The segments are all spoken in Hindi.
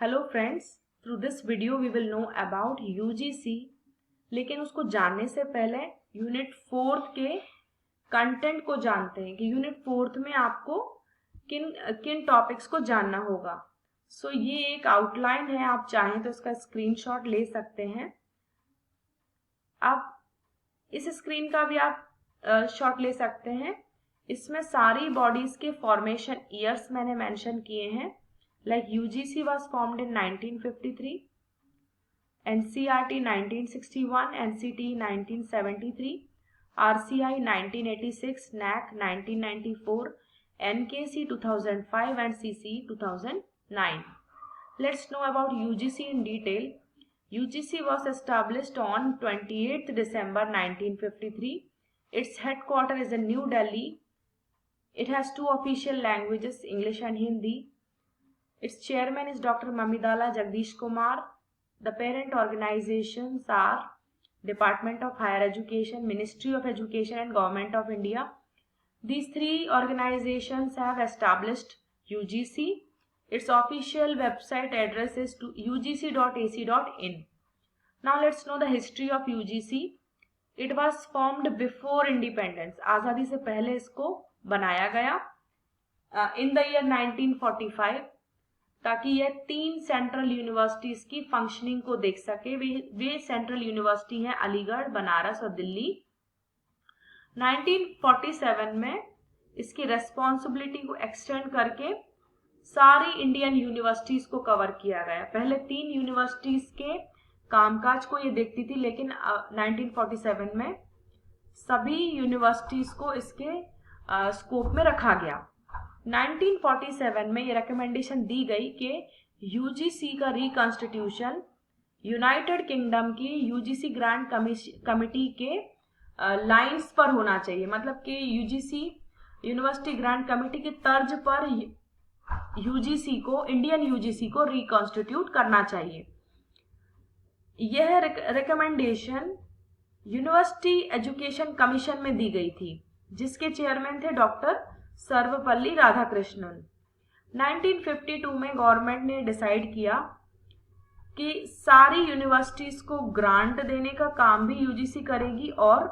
Hello friends, through this video we will know about UGC. लेकिन उसको जानने से पहले यूनिट 4 के कंटेंट को जानते हैं कि यूनिट 4 में आपको किन किन टॉपिक्स को जानना होगा। सो ये एक आउटलाइन है, आप चाहें तो इसका स्क्रीनशॉट ले सकते हैं। आप इस स्क्रीन का भी आप शॉट ले सकते हैं। इसमें सारी बॉडीज के फॉर्मेशन ईयर्स मैंने मेंशन किए हैं। Like UGC was formed in 1953, NCERT 1961, NCT 1973, RCI 1986, NAC 1994, NKC 2005 and CCE 2009. Let's know about UGC in detail. UGC was established on 28th December 1953. Its headquarters is in New Delhi. It has two official languages, English and Hindi. Its chairman is Dr. Mamidala Jagdish Kumar. The parent organizations are Department of Higher Education, Ministry of Education and Government of India. These three organizations have established UGC. Its official website address is to ugc.ac.in. Now let's know the history of UGC. It was formed before independence. आज़ादी से पहले इसको बनाया गया in the year 1945, ताकि यह 3 सेंट्रल यूनिवर्सिटीज की फंक्शनिंग को देख सके। वे सेंट्रल यूनिवर्सिटी हैं अलीगढ़, बनारस और दिल्ली। 1947 में इसकी रेस्पॉन्सिबिलिटी को एक्सटेंड करके सारी इंडियन यूनिवर्सिटीज को कवर किया गया। पहले 3 यूनिवर्सिटीज के कामकाज को ये देखती थी, लेकिन 1947 में सभी यूनिवर्सिटीज को इसके स्कोप में रखा गया। 1947 में ये रिकमेंडेशन दी गई कि यूजीसी का रिकॉन्स्टिट्यूशन यूनाइटेड किंगडम की यूजीसी ग्रांट कमिटी के लाइंस पर होना चाहिए। मतलब कि यूजीसी यूनिवर्सिटी ग्रांट कमिटी की तर्ज पर यूजीसी को, इंडियन यूजीसी को रिकॉन्स्टिट्यूट करना चाहिए। यह रिकमेंडेशन यूनिवर्सिटी एजुकेशन कमीशन में दी गई थी, जिसके चेयरमैन थे डॉक्टर सर्वपल्ली राधाकृष्णन। 1952 में गवर्नमेंट ने डिसाइड किया कि सारी यूनिवर्सिटीज को ग्रांट देने का काम भी यूजीसी करेगी और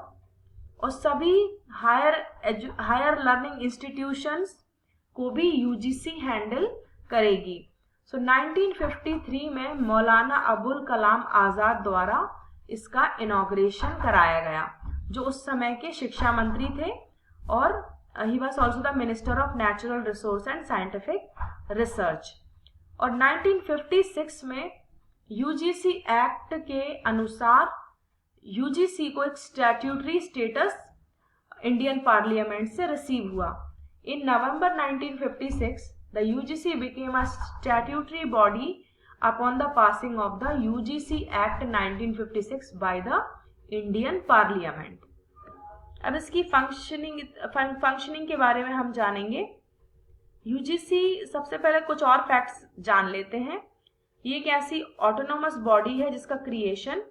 सभी हायर लर्निंग इंस्टीट्यूशंस को भी यूजीसी हैंडल करेगी। सो 1953 में मौलाना अबुल कलाम आजाद द्वारा इसका इनॉग्रेशन कराया गया, जो उस समय के शिक्षा मंत्री थे, और he was also the Minister of Natural Resource and Scientific Research। और 1956 में यूजीसी एक्ट के अनुसार यूजीसी को एक स्टैट्यूटरी स्टेटस इंडियन पार्लियामेंट से रिसीव हुआ। इन नवंबर 1956 the UGC became a statutory body upon the passing of the UGC Act 1956 by the Indian Parliament। अब इसकी फंक्शनिंग के बारे में हम जानेंगे। यूजीसी, सबसे पहले कुछ और फैक्ट्स जान लेते हैं। ये एक ऐसी ऑटोनोमस बॉडी है जिसका क्रिएशन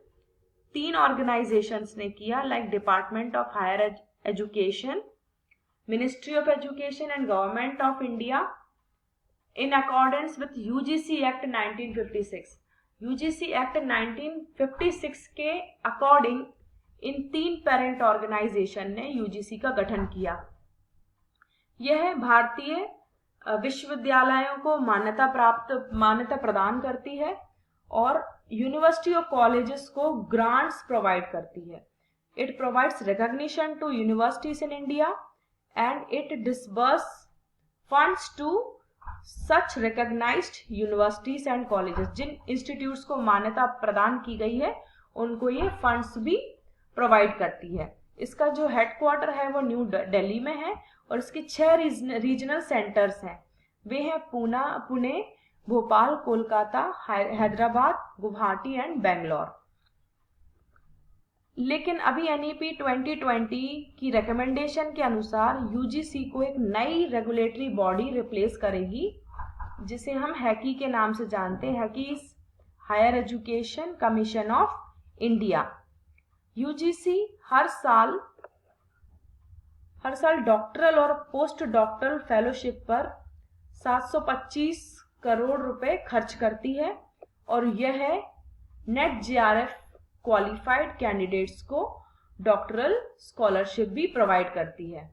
3 ऑर्गेनाइजेशंस ने किया, like department of higher education, ministry of education and government of India, in accordance with UGC act 1956। UGC act 1956 के अकॉर्डिंग इन 3 पेरेंट ऑर्गेनाइजेशन ने यूजीसी का गठन किया। यह भारतीय विश्वविद्यालयों को मान्यता प्रदान करती है और यूनिवर्सिटी और कॉलेजेस को ग्रांट्स प्रोवाइड करती है। It provides recognition to universities in India and it disburse funds to such recognised universities and colleges. जिन इंस्टीट्यूट्स को मान्यता प्रदान की गई है उनको ये फंड्स भी प्रोवाइड करती है। इसका जो हेडक्वार्टर है वो न्यू दिल्ली में है और इसके 6 रीजनल सेंटर्स हैं। वे हैं पुणे, भोपाल, कोलकाता, हैदराबाद, गुवाहाटी एंड बेंगलोर। लेकिन अभी एनईपी 2020 की रिकमेंडेशन के अनुसार यूजीसी को एक नई रेगुलेटरी बॉडी रिप्लेस करेगी, जिसे हम हैकी के नाम से जानते हैं, हैकी higher education commission of India. UGC हर साल डॉक्टरल और पोस्ट डॉक्टरल फेलोशिप पर 725 करोड़ रुपए खर्च करती है और यह नेट जेआरएफ क्वालिफाइड कैंडिडेट्स को डॉक्टरल स्कॉलरशिप भी प्रोवाइड करती है।